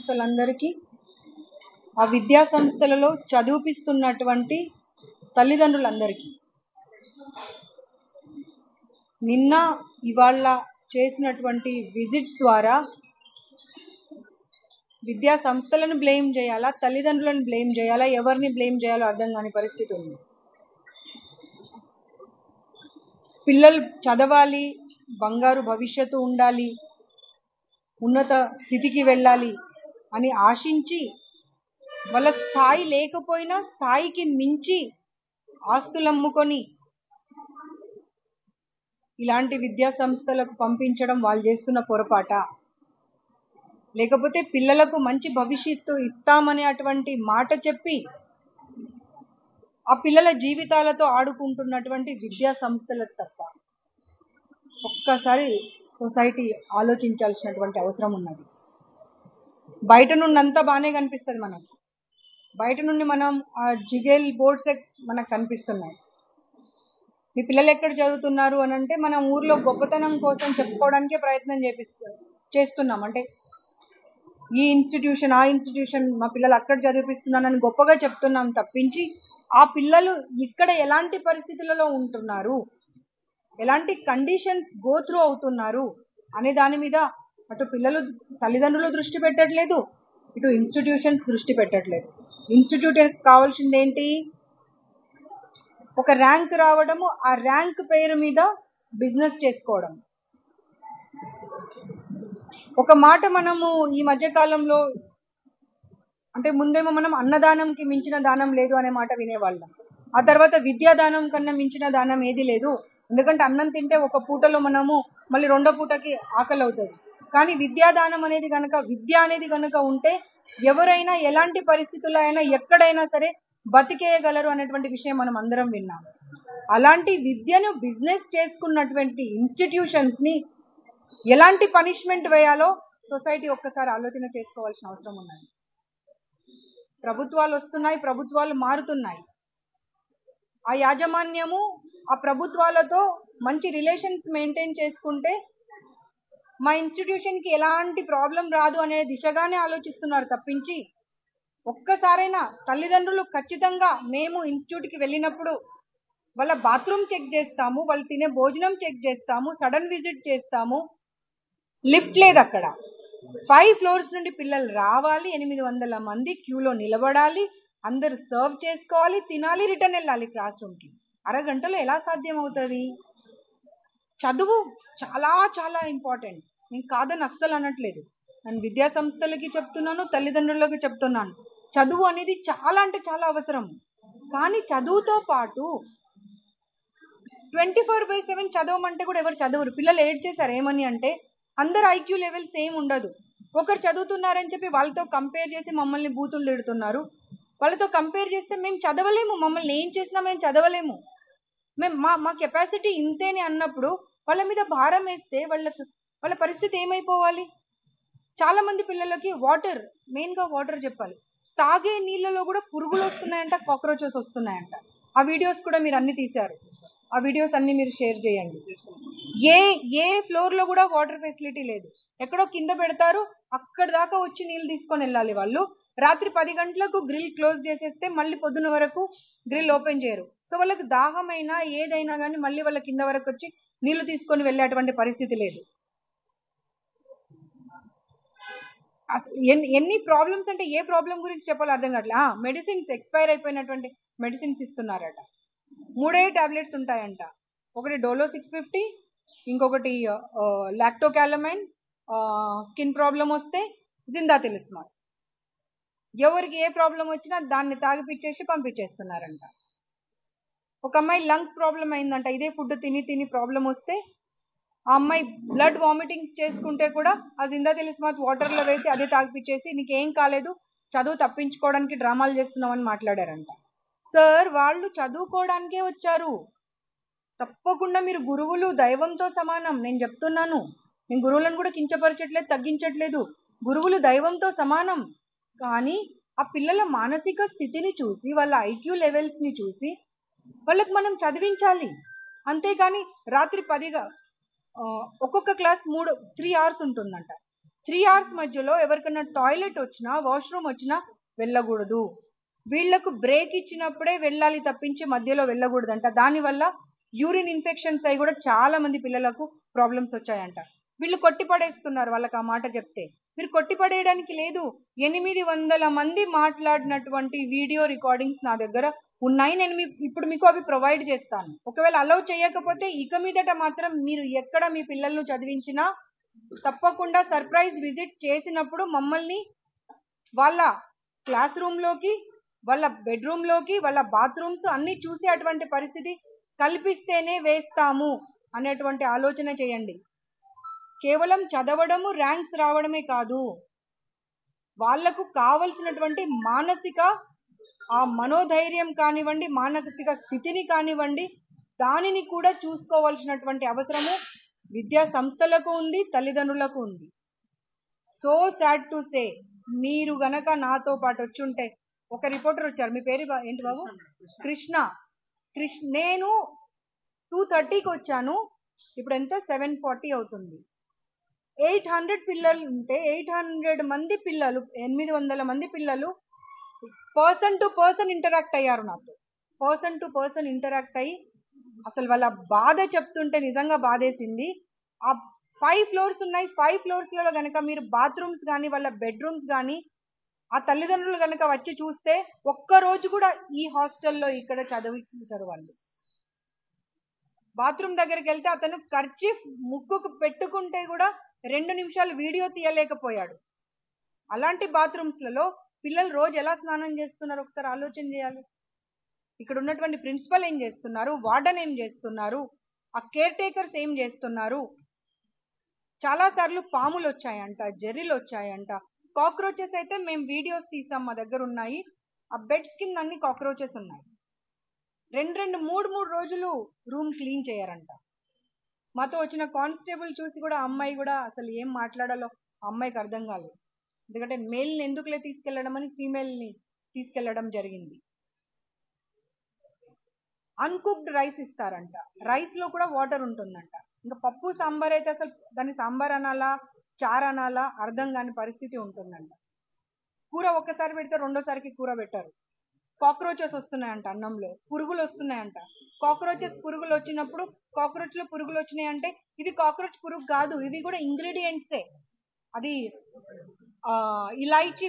సంస్థలందరికీ, ఆ విద్యా సంస్థలలో చదివిపిస్తున్నటువంటి తల్లిదండ్రులందరికీ, నిన్న ఇవాళ చేసినటువంటి విజిట్స్ ద్వారా విద్యా సంస్థలను బ్లేమ్ చేయాలా, తల్లిదండ్రులను బ్లేమ్ చేయాలా, ఎవరిని బ్లేమ్ చేయాలో అర్థం కాని పరిస్థితి ఉంది. పిల్లలు చదవాలి, బంగారు భవిష్యత్తు ఉండాలి, ఉన్నత స్థితికి వెళ్ళాలి అని ఆశించి వాళ్ళ స్థాయి లేకపోయినా స్థాయికి మించి ఆస్తులు అమ్ముకొని ఇలాంటి విద్యా సంస్థలకు పంపించడం వాళ్ళు చేస్తున్న పొరపాట? లేకపోతే పిల్లలకు మంచి భవిష్యత్తు ఇస్తామనే అటువంటి మాట చెప్పి ఆ పిల్లల జీవితాలతో ఆడుకుంటున్నటువంటి విద్యా సంస్థలకు తప్ప? ఒక్కసారి సొసైటీ ఆలోచించాల్సినటువంటి అవసరం ఉన్నది. బయట నుండి అంతా బాగానే కనిపిస్తుంది మనకు, బయట నుండి మనం ఆ జిగేల్ బోర్డ్స్ మనకు కనిపిస్తున్నాయి. మీ పిల్లలు ఎక్కడ చదువుతున్నారు అని అంటే మనం ఊర్లో గొప్పతనం కోసం చెప్పుకోవడానికే ప్రయత్నం చేస్తున్నాం. అంటే ఈ ఇన్స్టిట్యూషన్ ఆ ఇన్స్టిట్యూషన్ మా పిల్లలు అక్కడ చదివిపిస్తున్నానని గొప్పగా చెప్తున్నాం తప్పించి ఆ పిల్లలు ఇక్కడ ఎలాంటి పరిస్థితులలో ఉంటున్నారు, ఎలాంటి కండిషన్స్ గో త్రూ అవుతున్నారు అనే దాని మీద అటు పిల్లలు తల్లిదండ్రులు దృష్టి పెట్టట్లేదు, ఇటు ఇన్స్టిట్యూషన్స్ దృష్టి పెట్టట్లేదు. ఇన్స్టిట్యూట్ కావాల్సింది ఏంటి? ఒక ర్యాంక్ రావడము, ఆ ర్యాంక్ పేరు మీద బిజినెస్ చేసుకోవడం. ఒక మాట మనము ఈ మధ్య కాలంలో, అంటే ముందేమో మనం అన్నదానంకి మించిన దానం లేదు అనే మాట వినేవాళ్ళం. ఆ తర్వాత విద్యాదానం కన్నా మించిన దానం ఏది లేదు, ఎందుకంటే అన్నం తింటే ఒక పూటలో మనము మళ్ళీ రెండో పూటకి ఆకలి అవుతుంది. కానీ విద్యాదానం అనేది కనుక, విద్య అనేది కనుక ఉంటే ఎవరైనా ఎలాంటి పరిస్థితుల్లో అయినా ఎక్కడైనా సరే బతికేయగలరు అనేటువంటి విషయం మనం అందరం విన్నాం. అలాంటి విద్యను బిజినెస్ చేసుకున్నటువంటి ఇన్స్టిట్యూషన్స్ని ఎలాంటి పనిష్మెంట్ వేయాలో సొసైటీ ఒక్కసారి ఆలోచన చేసుకోవాల్సిన అవసరం ఉన్నది. ప్రభుత్వాలు వస్తున్నాయి, ప్రభుత్వాలు మారుతున్నాయి, ఆ యాజమాన్యము ఆ ప్రభుత్వాలతో మంచి రిలేషన్స్ మెయింటైన్ చేసుకుంటే మా ఇన్స్టిట్యూషన్కి ఎలాంటి ప్రాబ్లం రాదు అనే దిశగానే ఆలోచిస్తున్నారు తప్పించి ఒక్కసారైనా తల్లిదండ్రులు ఖచ్చితంగా మేము ఇన్స్టిట్యూట్కి వెళ్ళినప్పుడు వాళ్ళ బాత్రూమ్ చెక్ చేస్తాము, వాళ్ళు తినే భోజనం చెక్ చేస్తాము, సడన్ విజిట్ చేస్తాము, లిఫ్ట్ లేదు అక్కడ, 5 floors నుండి పిల్లలు రావాలి, 800 మంది క్యూలో నిలబడాలి, అందరు సర్వ్ చేసుకోవాలి, తినాలి, రిటర్న్ వెళ్ళాలి క్లాస్ రూమ్కి. అరగంటలో ఎలా సాధ్యం అవుతుంది? చదువు చాలా చాలా ఇంపార్టెంట్, నేను కాదని అస్సలు అనట్లేదు. నేను విద్యా సంస్థలకి చెప్తున్నాను, తల్లిదండ్రులకి చెప్తున్నాను, చదువు అనేది చాలా అంటే చాలా అవసరం. కానీ చదువుతో పాటు 24/7 చదవమంటే కూడా ఎవరు చదవరు. పిల్లలు ఏడ్ చేశారు ఏమని అంటే అందరు ఐక్యూ లెవెల్ సేమ్ ఉండదు. ఒకరు చదువుతున్నారని చెప్పి వాళ్ళతో కంపేర్ చేసి మమ్మల్ని బూతులు తిడుతున్నారు. వాళ్ళతో కంపేర్ చేస్తే మేము చదవలేము, మమ్మల్ని ఏం చేసినా మేము చదవలేము, మేము మా కెపాసిటీ ఇంతేనే అన్నప్పుడు వాళ్ళ మీద భారం వేస్తే వాళ్ళ పరిస్థితి ఏమైపోవాలి? చాలా మంది పిల్లలకి వాటర్, మెయిన్గా వాటర్ చెప్పాలి, తాగే నీళ్ళలో కూడా పురుగులు వస్తున్నాయంట, కాక్రోచెస్ వస్తున్నాయంట. ఆ వీడియోస్ కూడా మీరు అన్ని తీశారు, ఆ వీడియోస్ అన్ని మీరు షేర్ చేయండి. ఏ ఫ్లోర్లో కూడా వాటర్ ఫెసిలిటీ లేదు, ఎక్కడో కింద పెడతారు, అక్కడ దాకా వచ్చి నీళ్ళు తీసుకొని వెళ్ళాలి వాళ్ళు. రాత్రి 10 గంటలకు గ్రిల్ క్లోజ్ చేసేస్తే మళ్ళీ పొద్దున వరకు గ్రిల్ ఓపెన్ చేయరు. సో వాళ్ళకి దాహమైనా ఏదైనా కానీ మళ్ళీ వాళ్ళ కింద వరకు వచ్చి నీళ్లు తీసుకొని వెళ్ళేటువంటి పరిస్థితి లేదు. ఎన్ని ప్రాబ్లమ్స్ అంటే ఏ ప్రాబ్లం గురించి చెప్పాలో అర్థం కావట్లే. మెడిసిన్స్ ఎక్స్పైర్ అయిపోయినటువంటి మెడిసిన్స్ ఇస్తున్నారట, 3 టాబ్లెట్స్ ఉంటాయంట, ఒకటి డోలో 650, ఇంకొకటి లాక్టోకాలమైన్, స్కిన్ ప్రాబ్లం వస్తే జిందాతిలిస్మాల్. ఎవరికి ఏ ప్రాబ్లం వచ్చినా దాన్ని తాగిపిచ్చేసి పంపించేస్తున్నారంట. ఒక అమ్మాయి లంగ్స్ ప్రాబ్లం అయిందంట, ఇదే ఫుడ్ తిని ప్రాబ్లం వస్తే ఆ అమ్మాయి బ్లడ్ వామిటింగ్స్ చేసుకుంటే కూడా ఆ జిందాతిలిస్మాత్ వాటర్లో వేసి అదే తాగిపిచ్చేసి నీకేం కాలేదు, చదువు తప్పించుకోవడానికి డ్రామాలు చేస్తున్నామని మాట్లాడారంట. సార్, వాళ్ళు చదువుకోవడానికే వచ్చారు, తప్పకుండా మీరు గురువులు దైవంతో సమానం. నేను చెప్తున్నాను, నేను గురువులను కూడా కించపరచట్లేదు, తగ్గించట్లేదు, గురువులు దైవంతో సమానం. కానీ ఆ పిల్లల మానసిక స్థితిని చూసి, వాళ్ళ ఐక్యూ లెవెల్స్ని చూసి వాళ్ళకి మనం చదివించాలి. అంతేగాని రాత్రి 10గా ఒక్కొక్క క్లాస్ 3 hours ఉంటుందంట, 3 hours మధ్యలో ఎవరికైనా టాయిలెట్ వచ్చినా వాష్రూమ్ వచ్చినా వెళ్ళకూడదు. వీళ్లకు బ్రేక్ ఇచ్చినప్పుడే వెళ్ళాలి తప్పించి మధ్యలో వెళ్ళకూడదంట. దానివల్ల యూరిన్ ఇన్ఫెక్షన్స్ అయి కూడా చాలా మంది పిల్లలకు ప్రాబ్లమ్స్ వచ్చాయంట. వీళ్ళు కొట్టిపడేస్తున్నారు వాళ్ళకి ఆ మాట చెప్తే. మీరు కొట్టిపడేయడానికి లేదు. 800 మంది మాట్లాడినటువంటి వీడియో రికార్డింగ్స్ నా దగ్గర ఉన్నాయి. నేను ఇప్పుడు మీకు అవి ప్రొవైడ్ చేస్తాను. ఒకవేళ అలౌ చేయకపోతే ఇక మీదట మాత్రం మీరు ఎక్కడ మీ పిల్లలను చదివించినా తప్పకుండా సర్ప్రైజ్ విజిట్ చేసినప్పుడు మమ్మల్ని వాళ్ళ క్లాస్ రూమ్ లోకి, వాళ్ళ బెడ్రూమ్ లోకి, వాళ్ళ బాత్రూమ్స్ అన్ని చూసే అటువంటి పరిస్థితి కల్పిస్తేనే వేస్తాము అనేటువంటి ఆలోచన చేయండి. కేవలం చదవడము, ర్యాంక్స్ రావడమే కాదు, వాళ్లకు కావలసినటువంటి మానసిక ఆ మనోధైర్యం కానివ్వండి, మానసిక స్థితిని కానివ్వండి, దానిని కూడా చూసుకోవాల్సినటువంటి అవసరము విద్యా సంస్థలకు ఉంది, తల్లిదండ్రులకు ఉంది. సో సాడ్ టు సే, మీరు గనక నాతో పాటు వచ్చుంటే, ఒక రిపోర్టర్ వచ్చారు, మీ పేరు ఏంటి బాబు? కృష్ణ. నేను 2:30కి వచ్చాను, ఇప్పుడు ఎంత 7:40 అవుతుంది. 800 పిల్లలు ఉంటే 800 మంది పిల్లలు, 800 మంది పిల్లలు పర్సన్ టు పర్సన్ ఇంటరాక్ట్ అయ్యారు నాతో. పర్సన్ టు పర్సన్ ఇంటరాక్ట్ అయ్యి అసలు వాళ్ళ బాధ చెప్తుంటే నిజంగా బాధేసింది. ఆ 5 ఫ్లోర్స్ ఉన్నాయి, 5 ఫ్లోర్స్లలో కనుక మీరు బాత్రూమ్స్ కానీ వాళ్ళ బెడ్రూమ్స్ కానీ ఆ తల్లిదండ్రులు కనుక వచ్చి చూస్తే ఒక్కరోజు కూడా ఈ హాస్టల్లో ఇక్కడ చదవాలి. బాత్రూమ్ దగ్గరికి వెళ్తే అతను కర్చీఫ్ ముక్కుకు పెట్టుకుంటే కూడా 2 నిమిషాలు వీడియో తీయలేకపోయాడు. అలాంటి బాత్రూమ్స్లలో పిల్లలు రోజు ఎలా స్నానం చేస్తున్నారు ఒకసారి ఆలోచన చేయాలి. ఇక్కడ ఉన్నటువంటి ప్రిన్సిపల్ ఏం చేస్తున్నారు, వార్డెన్ ఏం చేస్తున్నారు, ఆ కేర్ టేకర్స్ ఏం చేస్తున్నారు. చాలా సార్లు పాములు వచ్చాయంట, జెర్రీలు వచ్చాయంట, కాక్రోచెస్ అయితే మేము వీడియోస్ తీసాం, మా దగ్గర ఉన్నాయి. ఆ బెడ్స్ కింద అన్ని కాక్రోచెస్ ఉన్నాయి. 2-3 రోజులు రూమ్ క్లీన్ చేయరంట. మాతో వచ్చిన కానిస్టేబుల్ చూసి కూడా అమ్మాయి కూడా అసలు ఏం మాట్లాడాలో అమ్మాయికి అర్థం కాలేదు. ఎందుకంటే మేల్ని ఎందుకులే తీసుకెళ్లడం అని ఫీమేల్ని తీసుకెళ్లడం జరిగింది. అన్కుక్డ్ రైస్ ఇస్తారంట, రైస్ లో కూడా వాటర్ ఉంటుందంట. ఇంకా పప్పు సాంబార్ అయితే అసలు దాన్ని సాంబార్ అనాలా, చారు అనాలా అర్థం కాని పరిస్థితి ఉంటుందంట. కూర ఒక్కసారి పెడితే రెండోసారికి కూర పెట్టారు. కాక్రోచెస్ వస్తున్నాయంట అన్నంలో, పురుగులు వస్తున్నాయంట. పురుగులు వచ్చినప్పుడు కాక్రోచ్ లో పురుగులు వచ్చినాయంటే ఇవి కాక్రోచ్ పురుగు కాదు, ఇవి కూడా ఇంగ్రీడియంట్సే. అది ఇలాచీ